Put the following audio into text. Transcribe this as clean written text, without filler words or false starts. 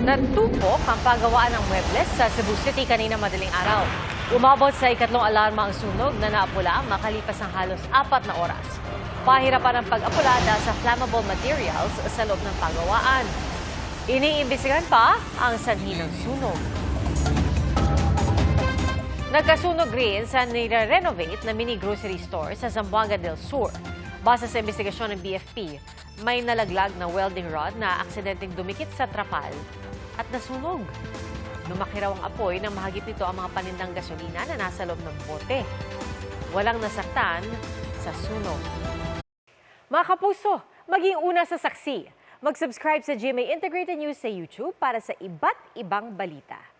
Nagtupok ang paggawaan ng muebles sa Cebu City kanina madaling araw. Umabot sa ikatlong alarma ang sunog na naapula makalipas ng halos 4 na oras. Pahirapan ang pag-apula dahil sa flammable materials sa loob ng paggawaan. Iniimbestigahan pa ang sanhi ng sunog. Nagkasunog rin sa nire-renovate na mini grocery store sa Zamboanga del Sur. Base sa investigasyon ng BFP, may nalaglag na welding rod na aksidenteng dumikit sa trapal at nasunog. Lumaki raw ang apoy nang mahagip nito ang mga panindang gasolina na nasa loob ng bote. Walang nasaktan sa sunog. Mga kapuso, maging una sa saksi. Mag-subscribe sa GMA Integrated News sa YouTube para sa iba't ibang balita.